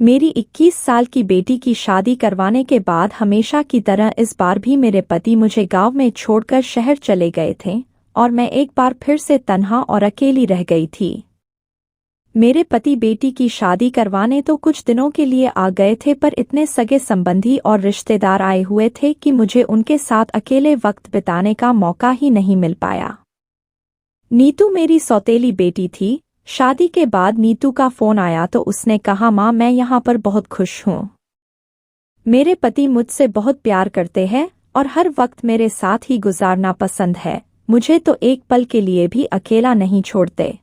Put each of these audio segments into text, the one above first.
मेरी 21 साल की बेटी की शादी करवाने के बाद हमेशा की तरह इस बार भी मेरे पति मुझे गांव में छोड़कर शहर चले गए थे और मैं एक बार फिर से तन्हा और अकेली रह गई थी। मेरे पति बेटी की शादी करवाने तो कुछ दिनों के लिए आ गए थे, पर इतने सगे संबंधी और रिश्तेदार आए हुए थे कि मुझे उनके साथ अकेले वक्त बिताने का मौका ही नहीं मिल पाया। नीतू मेरी सौतेली बेटी थी। शादी के बाद नीतू का फोन आया तो उसने कहा, माँ मैं यहाँ पर बहुत खुश हूँ। मेरे पति मुझसे बहुत प्यार करते हैं और हर वक्त मेरे साथ ही गुजारना पसंद है। मुझे तो एक पल के लिए भी अकेला नहीं छोड़ते।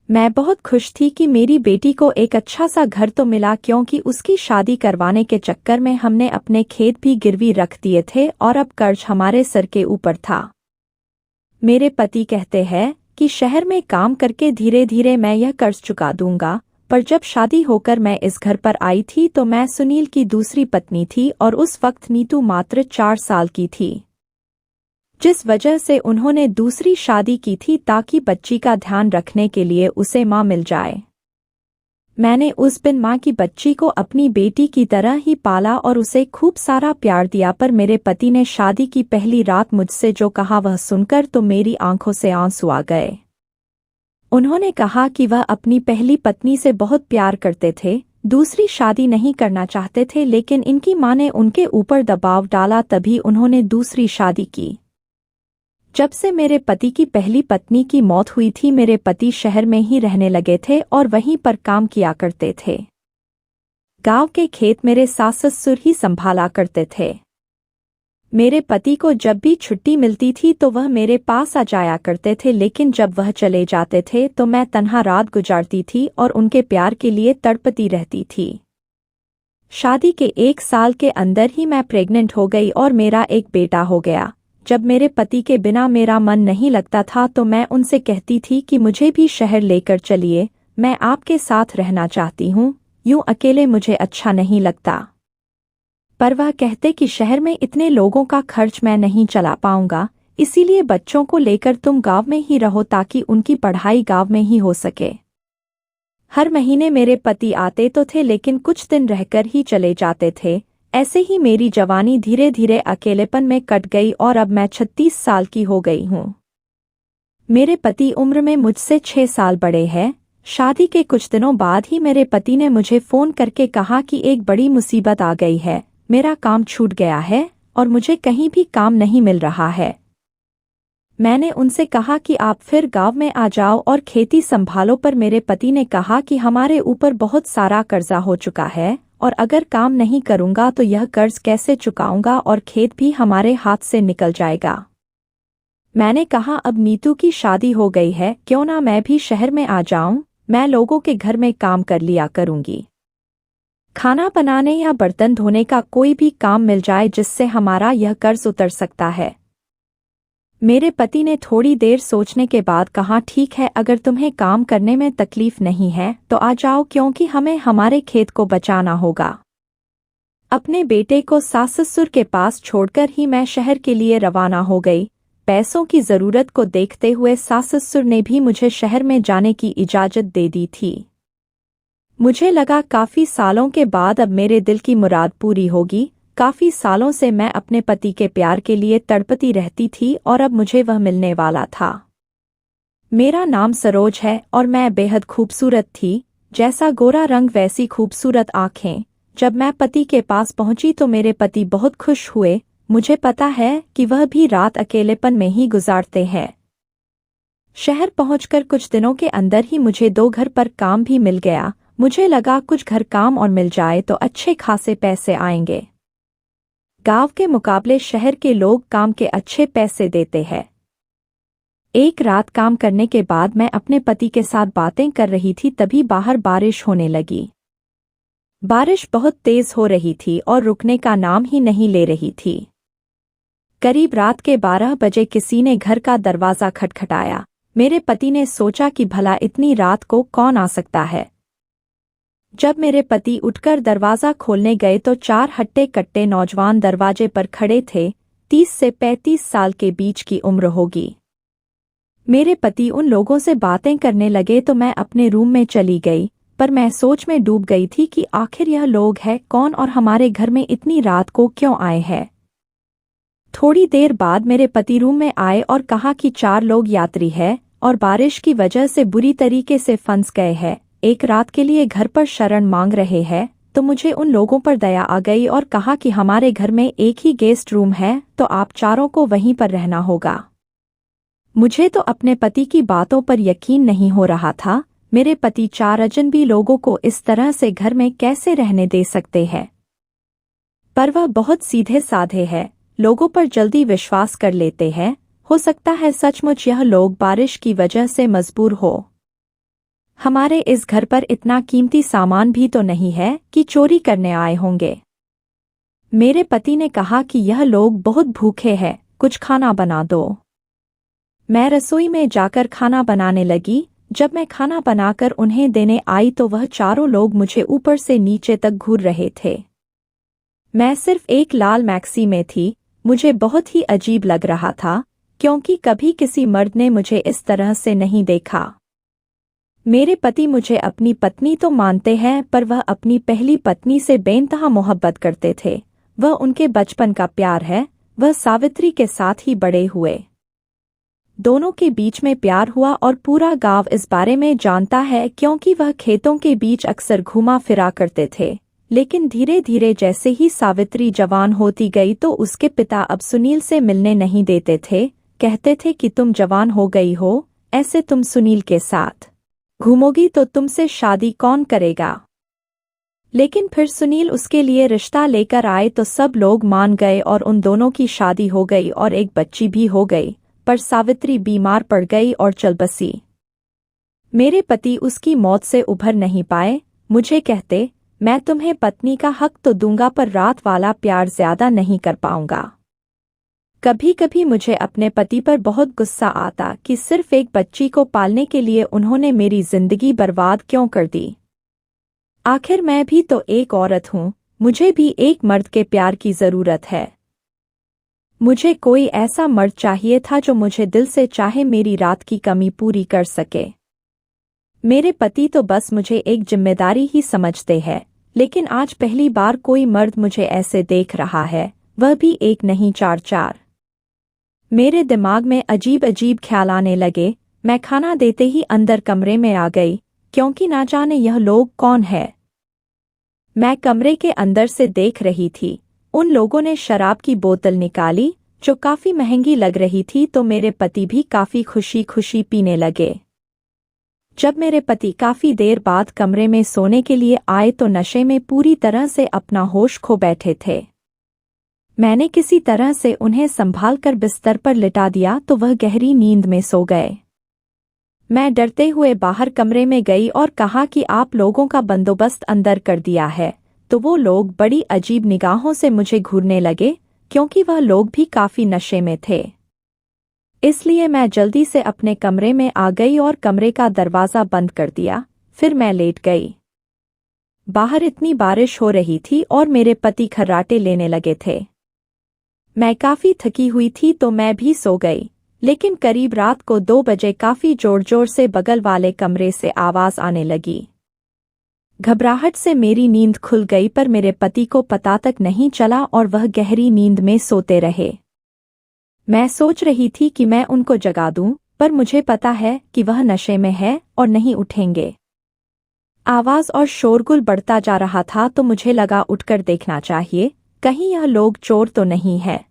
मैं बहुत खुश थी कि मेरी बेटी को एक अच्छा सा घर तो मिला, क्योंकि उसकी शादी करवाने के चक्कर में हमने अपने खेत भी गिरवी रख दिए थे और अब कर्ज हमारे सर के ऊपर था। मेरे पति कहते हैं कि शहर में काम करके धीरे धीरे मैं यह कर्ज चुका दूंगा, पर जब शादी होकर मैं इस घर पर आई थी तो मैं सुनील की दूसरी पत्नी थी और उस वक्त नीतू मात्र 4 साल की थी, जिस वजह से उन्होंने दूसरी शादी की थी ताकि बच्ची का ध्यान रखने के लिए उसे माँ मिल जाए। मैंने उस बिन माँ की बच्ची को अपनी बेटी की तरह ही पाला और उसे खूब सारा प्यार दिया, पर मेरे पति ने शादी की पहली रात मुझसे जो कहा वह सुनकर तो मेरी आंखों से आंसू आ गए। उन्होंने कहा कि वह अपनी पहली पत्नी से बहुत प्यार करते थे, दूसरी शादी नहीं करना चाहते थे, लेकिन इनकी माँ ने उनके ऊपर दबाव डाला तभी उन्होंने दूसरी शादी की। जब से मेरे पति की पहली पत्नी की मौत हुई थी, मेरे पति शहर में ही रहने लगे थे और वहीं पर काम किया करते थे। गांव के खेत मेरे सास ससुर ही संभाला करते थे। मेरे पति को जब भी छुट्टी मिलती थी तो वह मेरे पास आ जाया करते थे, लेकिन जब वह चले जाते थे तो मैं तन्हा रात गुजारती थी और उनके प्यार के लिए तड़पती रहती थी। शादी के 1 साल के अंदर ही मैं प्रेग्नेंट हो गई और मेरा एक बेटा हो गया। जब मेरे पति के बिना मेरा मन नहीं लगता था तो मैं उनसे कहती थी कि मुझे भी शहर लेकर चलिए, मैं आपके साथ रहना चाहती हूँ, यूं अकेले मुझे अच्छा नहीं लगता। पर वह कहते कि शहर में इतने लोगों का खर्च मैं नहीं चला पाऊंगा, इसीलिए बच्चों को लेकर तुम गांव में ही रहो ताकि उनकी पढ़ाई गांव में ही हो सके। हर महीने मेरे पति आते तो थे, लेकिन कुछ दिन रहकर ही चले जाते थे। ऐसे ही मेरी जवानी धीरे धीरे अकेलेपन में कट गई और अब मैं 36 साल की हो गई हूँ। मेरे पति उम्र में मुझसे 6 साल बड़े हैं। शादी के कुछ दिनों बाद ही मेरे पति ने मुझे फोन करके कहा कि एक बड़ी मुसीबत आ गई है, मेरा काम छूट गया है और मुझे कहीं भी काम नहीं मिल रहा है। मैंने उनसे कहा कि आप फिर गांव में आ जाओ और खेती संभालो, पर मेरे पति ने कहा कि हमारे ऊपर बहुत सारा कर्जा हो चुका है और अगर काम नहीं करूंगा तो यह कर्ज कैसे चुकाऊंगा और खेत भी हमारे हाथ से निकल जाएगा। मैंने कहा, अब नीतू की शादी हो गई है, क्यों ना मैं भी शहर में आ जाऊं, मैं लोगों के घर में काम कर लिया करूंगी। खाना बनाने या बर्तन धोने का कोई भी काम मिल जाए जिससे हमारा यह कर्ज उतर सकता है। मेरे पति ने थोड़ी देर सोचने के बाद कहा, ठीक है, अगर तुम्हें काम करने में तकलीफ नहीं है तो आ जाओ, क्योंकि हमें हमारे खेत को बचाना होगा। अपने बेटे को सास ससुर के पास छोड़कर ही मैं शहर के लिए रवाना हो गई। पैसों की जरूरत को देखते हुए सास ससुर ने भी मुझे शहर में जाने की इजाजत दे दी थी। मुझे लगा काफी सालों के बाद अब मेरे दिल की मुराद पूरी होगी। काफी सालों से मैं अपने पति के प्यार के लिए तड़पती रहती थी और अब मुझे वह मिलने वाला था। मेरा नाम सरोज है और मैं बेहद खूबसूरत थी, जैसा गोरा रंग वैसी खूबसूरत आंखें। जब मैं पति के पास पहुंची तो मेरे पति बहुत खुश हुए। मुझे पता है कि वह भी रात अकेलेपन में ही गुजारते हैं। शहर पहुंचकर कुछ दिनों के अंदर ही मुझे 2 घर पर काम भी मिल गया। मुझे लगा कुछ घर काम और मिल जाए तो अच्छे खासे पैसे आएंगे। गांव के मुकाबले शहर के लोग काम के अच्छे पैसे देते हैं। एक रात काम करने के बाद मैं अपने पति के साथ बातें कर रही थी, तभी बाहर बारिश होने लगी। बारिश बहुत तेज हो रही थी और रुकने का नाम ही नहीं ले रही थी। करीब रात के 12 बजे किसी ने घर का दरवाजा खटखटाया। मेरे पति ने सोचा कि भला इतनी रात को कौन आ सकता है। जब मेरे पति उठकर दरवाजा खोलने गए तो 4 हट्टे कट्टे नौजवान दरवाजे पर खड़े थे। 30 से 35 साल के बीच की उम्र होगी। मेरे पति उन लोगों से बातें करने लगे तो मैं अपने रूम में चली गई। पर मैं सोच में डूब गई थी कि आखिर यह लोग हैं कौन और हमारे घर में इतनी रात को क्यों आए हैं। थोड़ी देर बाद मेरे पति रूम में आए और कहा कि 4 लोग यात्री हैं और बारिश की वजह से बुरी तरीके से फंस गए हैं, एक रात के लिए घर पर शरण मांग रहे हैं। तो मुझे उन लोगों पर दया आ गई और कहा कि हमारे घर में एक ही गेस्ट रूम है, तो आप चारों को वहीं पर रहना होगा। मुझे तो अपने पति की बातों पर यकीन नहीं हो रहा था। मेरे पति 4 अजनबी लोगों को इस तरह से घर में कैसे रहने दे सकते हैं। पर वह बहुत सीधे साधे हैं, लोगों पर जल्दी विश्वास कर लेते हैं। हो सकता है सचमुच यह लोग बारिश की वजह से मजबूर हो। हमारे इस घर पर इतना कीमती सामान भी तो नहीं है कि चोरी करने आए होंगे। मेरे पति ने कहा कि यह लोग बहुत भूखे हैं, कुछ खाना बना दो। मैं रसोई में जाकर खाना बनाने लगी। जब मैं खाना बनाकर उन्हें देने आई तो वह चारों लोग मुझे ऊपर से नीचे तक घूर रहे थे। मैं सिर्फ एक लाल मैक्सी में थी। मुझे बहुत ही अजीब लग रहा था, क्योंकि कभी किसी मर्द ने मुझे इस तरह से नहीं देखा। मेरे पति मुझे अपनी पत्नी तो मानते हैं, पर वह अपनी पहली पत्नी से बेइंतहा मोहब्बत करते थे। वह उनके बचपन का प्यार है। वह सावित्री के साथ ही बड़े हुए। दोनों के बीच में प्यार हुआ और पूरा गांव इस बारे में जानता है, क्योंकि वह खेतों के बीच अक्सर घुमा फिरा करते थे। लेकिन धीरे धीरे जैसे ही सावित्री जवान होती गई तो उसके पिता अब सुनील से मिलने नहीं देते थे। कहते थे कि तुम जवान हो गई हो, ऐसे तुम सुनील के साथ घूमोगी तो तुमसे शादी कौन करेगा। लेकिन फिर सुनील उसके लिए रिश्ता लेकर आए तो सब लोग मान गए और उन दोनों की शादी हो गई और एक बच्ची भी हो गई। पर सावित्री बीमार पड़ गई और चल बसी। मेरे पति उसकी मौत से उभर नहीं पाए। मुझे कहते, मैं तुम्हें पत्नी का हक तो दूंगा, पर रात वाला प्यार ज्यादा नहीं कर पाऊंगा। कभी कभी मुझे अपने पति पर बहुत गुस्सा आता कि सिर्फ एक बच्ची को पालने के लिए उन्होंने मेरी जिंदगी बर्बाद क्यों कर दी। आखिर मैं भी तो एक औरत हूँ, मुझे भी एक मर्द के प्यार की जरूरत है। मुझे कोई ऐसा मर्द चाहिए था जो मुझे दिल से चाहे, मेरी रात की कमी पूरी कर सके। मेरे पति तो बस मुझे एक जिम्मेदारी ही समझते हैं, लेकिन आज पहली बार कोई मर्द मुझे ऐसे देख रहा है, वह भी एक नहीं 4-4। मेरे दिमाग में अजीब अजीब ख्याल आने लगे। मैं खाना देते ही अंदर कमरे में आ गई, क्योंकि ना जाने यह लोग कौन है। मैं कमरे के अंदर से देख रही थी। उन लोगों ने शराब की बोतल निकाली जो काफी महंगी लग रही थी, तो मेरे पति भी काफी खुशी खुशी पीने लगे। जब मेरे पति काफी देर बाद कमरे में सोने के लिए आए तो नशे में पूरी तरह से अपना होश खो बैठे थे। मैंने किसी तरह से उन्हें संभाल कर बिस्तर पर लिटा दिया तो वह गहरी नींद में सो गए। मैं डरते हुए बाहर कमरे में गई और कहा कि आप लोगों का बंदोबस्त अंदर कर दिया है। तो वो लोग बड़ी अजीब निगाहों से मुझे घूरने लगे, क्योंकि वह लोग भी काफी नशे में थे। इसलिए मैं जल्दी से अपने कमरे में आ गई और कमरे का दरवाज़ा बंद कर दिया। फिर मैं लेट गई। बाहर इतनी बारिश हो रही थी और मेरे पति खर्राटे लेने लगे थे। मैं काफी थकी हुई थी तो मैं भी सो गई, लेकिन करीब रात को 2 बजे काफी जोर जोर से बगल वाले कमरे से आवाज आने लगी। घबराहट से मेरी नींद खुल गई, पर मेरे पति को पता तक नहीं चला और वह गहरी नींद में सोते रहे। मैं सोच रही थी कि मैं उनको जगा दूं, पर मुझे पता है कि वह नशे में है और नहीं उठेंगे। आवाज और शोरगुल बढ़ता जा रहा था तो मुझे लगा उठकर देखना चाहिए, कहीं यह लोग चोर तो नहीं है।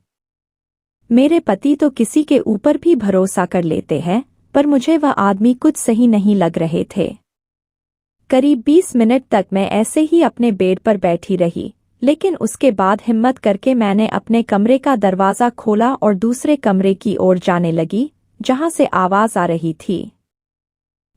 मेरे पति तो किसी के ऊपर भी भरोसा कर लेते हैं, पर मुझे वह आदमी कुछ सही नहीं लग रहे थे। करीब 20 मिनट तक मैं ऐसे ही अपने बेड पर बैठी रही, लेकिन उसके बाद हिम्मत करके मैंने अपने कमरे का दरवाज़ा खोला और दूसरे कमरे की ओर जाने लगी, जहां से आवाज आ रही थी।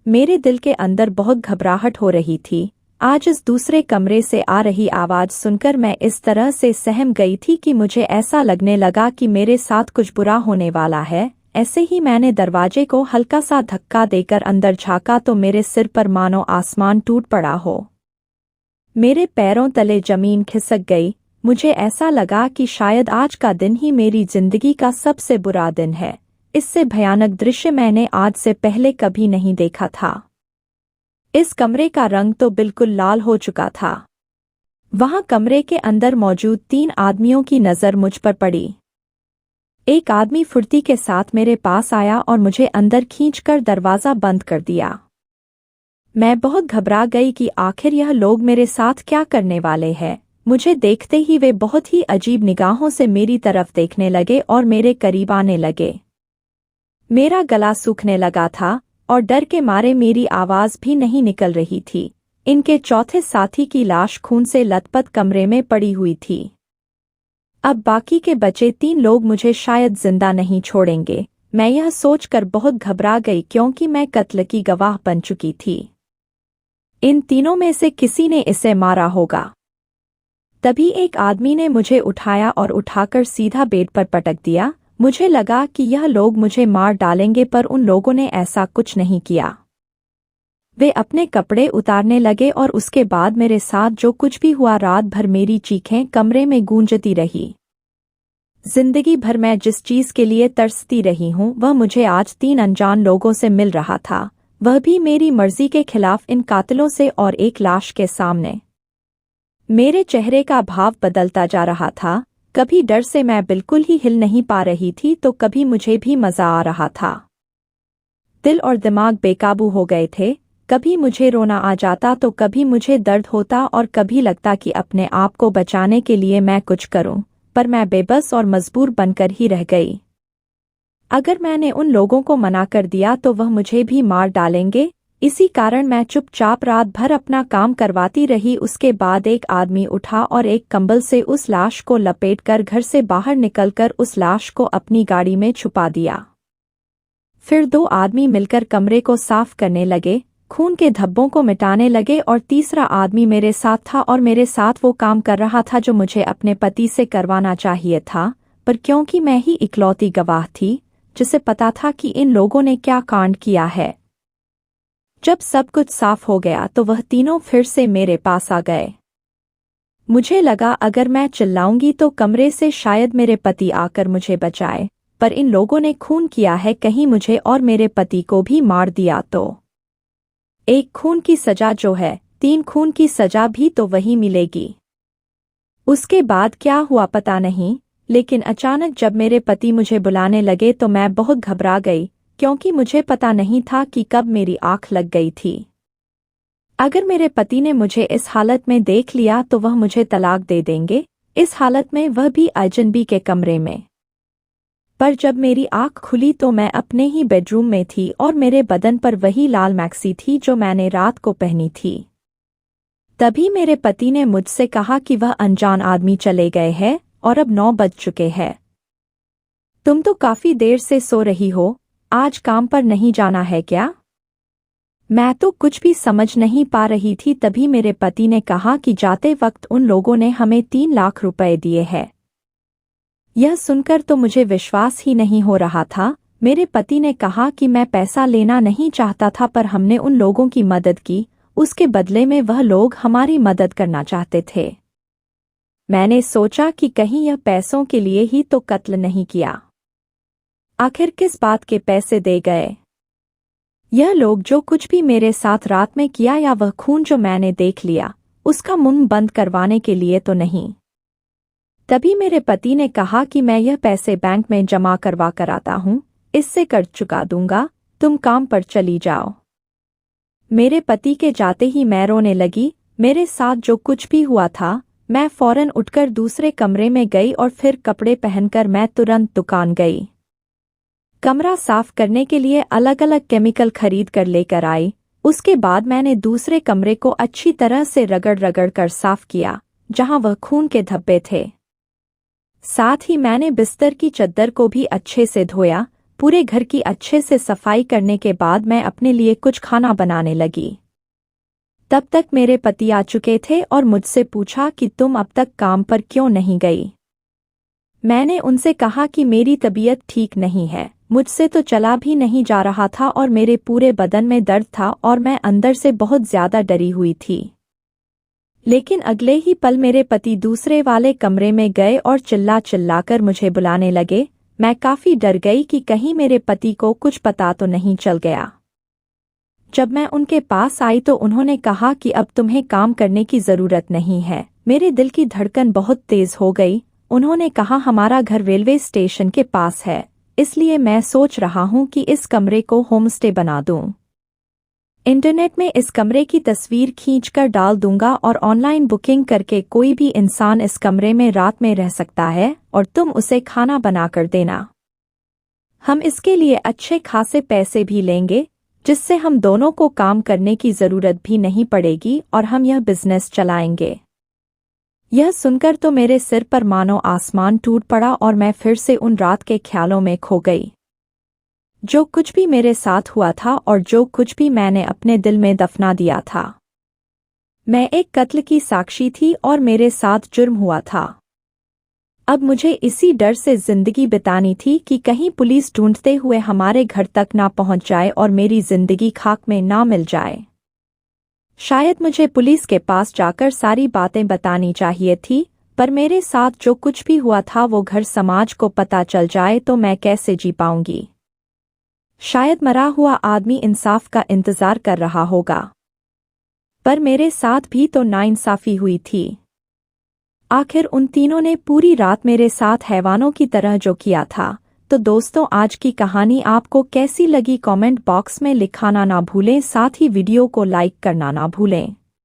मेरे दिल के अंदर बहुत घबराहट हो रही थी। आज इस दूसरे कमरे से आ रही आवाज सुनकर मैं इस तरह से सहम गई थी कि मुझे ऐसा लगने लगा कि मेरे साथ कुछ बुरा होने वाला है। ऐसे ही मैंने दरवाजे को हल्का सा धक्का देकर अंदर झांका तो मेरे सिर पर मानो आसमान टूट पड़ा हो। मेरे पैरों तले जमीन खिसक गई। मुझे ऐसा लगा कि शायद आज का दिन ही मेरी जिंदगी का सबसे बुरा दिन है। इससे भयानक दृश्य मैंने आज से पहले कभी नहीं देखा था। इस कमरे का रंग तो बिल्कुल लाल हो चुका था। वहां कमरे के अंदर मौजूद 3 आदमियों की नजर मुझ पर पड़ी। एक आदमी फुर्ती के साथ मेरे पास आया और मुझे अंदर खींचकर दरवाजा बंद कर दिया। मैं बहुत घबरा गई कि आखिर यह लोग मेरे साथ क्या करने वाले हैं। मुझे देखते ही वे बहुत ही अजीब निगाहों से मेरी तरफ देखने लगे और मेरे करीब आने लगे। मेरा गला सूखने लगा था और डर के मारे मेरी आवाज भी नहीं निकल रही थी। इनके चौथे साथी की लाश खून से लथपथ कमरे में पड़ी हुई थी। अब बाकी के बचे 3 लोग मुझे शायद जिंदा नहीं छोड़ेंगे। मैं यह सोचकर बहुत घबरा गई क्योंकि मैं कत्ल की गवाह बन चुकी थी। इन तीनों में से किसी ने इसे मारा होगा। तभी एक आदमी ने मुझे उठाया और उठाकर सीधा बेड पर पटक दिया। मुझे लगा कि यह लोग मुझे मार डालेंगे, पर उन लोगों ने ऐसा कुछ नहीं किया। वे अपने कपड़े उतारने लगे और उसके बाद मेरे साथ जो कुछ भी हुआ, रात भर मेरी चीखें कमरे में गूंजती रही। जिंदगी भर मैं जिस चीज के लिए तरसती रही हूं वह मुझे आज 3 अनजान लोगों से मिल रहा था, वह भी मेरी मर्जी के खिलाफ इन कातिलों से और एक लाश के सामने। मेरे चेहरे का भाव बदलता जा रहा था। कभी डर से मैं बिल्कुल ही हिल नहीं पा रही थी तो कभी मुझे भी मजा आ रहा था। दिल और दिमाग बेकाबू हो गए थे। कभी मुझे रोना आ जाता तो कभी मुझे दर्द होता और कभी लगता कि अपने आप को बचाने के लिए मैं कुछ करूं, पर मैं बेबस और मजबूर बनकर ही रह गई। अगर मैंने उन लोगों को मना कर दिया तो वह मुझे भी मार डालेंगे। इसी कारण मैं चुपचाप रात भर अपना काम करवाती रही। उसके बाद एक आदमी उठा और एक कंबल से उस लाश को लपेटकर घर से बाहर निकलकर उस लाश को अपनी गाड़ी में छुपा दिया। फिर 2 आदमी मिलकर कमरे को साफ करने लगे, खून के धब्बों को मिटाने लगे और तीसरा आदमी मेरे साथ था और मेरे साथ वो काम कर रहा था जो मुझे अपने पति से करवाना चाहिए था। पर क्योंकि मैं ही इकलौती गवाह थी जिसे पता था कि इन लोगों ने क्या कांड किया है, जब सब कुछ साफ हो गया तो वह तीनों फिर से मेरे पास आ गए। मुझे लगा अगर मैं चिल्लाऊंगी तो कमरे से शायद मेरे पति आकर मुझे बचाए, पर इन लोगों ने खून किया है, कहीं मुझे और मेरे पति को भी मार दिया तो। एक खून की सजा जो है, 3 खून की सजा भी तो वही मिलेगी। उसके बाद क्या हुआ पता नहीं, लेकिन अचानक जब मेरे पति मुझे बुलाने लगे तो मैं बहुत घबरा गई क्योंकि मुझे पता नहीं था कि कब मेरी आंख लग गई थी। अगर मेरे पति ने मुझे इस हालत में देख लिया तो वह मुझे तलाक दे देंगे, इस हालत में वह भी अजनबी के कमरे में। पर जब मेरी आंख खुली तो मैं अपने ही बेडरूम में थी और मेरे बदन पर वही लाल मैक्सी थी जो मैंने रात को पहनी थी। तभी मेरे पति ने मुझसे कहा कि वह अनजान आदमी चले गए हैं और अब 9 बज चुके हैं। तुम तो काफी देर से सो रही हो, आज काम पर नहीं जाना है क्या? मैं तो कुछ भी समझ नहीं पा रही थी। तभी मेरे पति ने कहा कि जाते वक्त उन लोगों ने हमें 3 लाख रुपए दिए हैं। यह सुनकर तो मुझे विश्वास ही नहीं हो रहा था। मेरे पति ने कहा कि मैं पैसा लेना नहीं चाहता था, पर हमने उन लोगों की मदद की, उसके बदले में वह लोग हमारी मदद करना चाहते थे। मैंने सोचा कि कहीं यह पैसों के लिए ही तो कत्ल नहीं किया। आखिर किस बात के पैसे दे गए? यह लोग जो कुछ भी मेरे साथ रात में किया या वह खून जो मैंने देख लिया, उसका मुंह बंद करवाने के लिए तो नहीं। तभी मेरे पति ने कहा कि मैं यह पैसे बैंक में जमा करवा कर आता हूँ, इससे कर चुका दूंगा, तुम काम पर चली जाओ। मेरे पति के जाते ही मैं रोने लगी। मेरे साथ जो कुछ भी हुआ था, मैं फौरन उठकर दूसरे कमरे में गई और फिर कपड़े पहनकर मैं तुरंत दुकान गई। कमरा साफ करने के लिए अलग अलग केमिकल खरीद कर लेकर आई। उसके बाद मैंने दूसरे कमरे को अच्छी तरह से रगड़ रगड़ कर साफ किया जहां वह खून के धब्बे थे। साथ ही मैंने बिस्तर की चद्दर को भी अच्छे से धोया। पूरे घर की अच्छे से सफाई करने के बाद मैं अपने लिए कुछ खाना बनाने लगी। तब तक मेरे पति आ चुके थे और मुझसे पूछा कि तुम अब तक काम पर क्यों नहीं गई? मैंने उनसे कहा कि मेरी तबीयत ठीक नहीं है, मुझसे तो चला भी नहीं जा रहा था और मेरे पूरे बदन में दर्द था और मैं अंदर से बहुत ज्यादा डरी हुई थी। लेकिन अगले ही पल मेरे पति दूसरे वाले कमरे में गए और चिल्ला चिल्लाकर मुझे बुलाने लगे। मैं काफी डर गई कि कहीं मेरे पति को कुछ पता तो नहीं चल गया। जब मैं उनके पास आई तो उन्होंने कहा कि अब तुम्हें काम करने की ज़रूरत नहीं है। मेरे दिल की धड़कन बहुत तेज़ हो गई। उन्होंने कहा हमारा घर रेलवे स्टेशन के पास है, इसलिए मैं सोच रहा हूँ कि इस कमरे को होमस्टे बना दूँ। इंटरनेट में इस कमरे की तस्वीर खींचकर डाल दूंगा और ऑनलाइन बुकिंग करके कोई भी इंसान इस कमरे में रात में रह सकता है और तुम उसे खाना बनाकर देना। हम इसके लिए अच्छे खासे पैसे भी लेंगे, जिससे हम दोनों को काम करने की ज़रूरत भी नहीं पड़ेगी और हम यह बिजनेस चलाएंगे। यह सुनकर तो मेरे सिर पर मानो आसमान टूट पड़ा और मैं फिर से उन रात के ख्यालों में खो गई। जो कुछ भी मेरे साथ हुआ था और जो कुछ भी मैंने अपने दिल में दफना दिया था। मैं एक कत्ल की साक्षी थी और मेरे साथ जुर्म हुआ था। अब मुझे इसी डर से जिंदगी बितानी थी कि कहीं पुलिस ढूंढते हुए हमारे घर तक ना पहुंच जाए और मेरी जिंदगी खाक में ना मिल जाए। शायद मुझे पुलिस के पास जाकर सारी बातें बतानी चाहिए थी, पर मेरे साथ जो कुछ भी हुआ था वो घर समाज को पता चल जाए तो मैं कैसे जी पाऊंगी। शायद मरा हुआ आदमी इंसाफ का इंतजार कर रहा होगा, पर मेरे साथ भी तो नाइंसाफी हुई थी। आखिर उन तीनों ने पूरी रात मेरे साथ हैवानों की तरह जो किया था। तो दोस्तों, आज की कहानी आपको कैसी लगी कमेंट बॉक्स में लिखाना ना भूलें, साथ ही वीडियो को लाइक करना ना भूलें।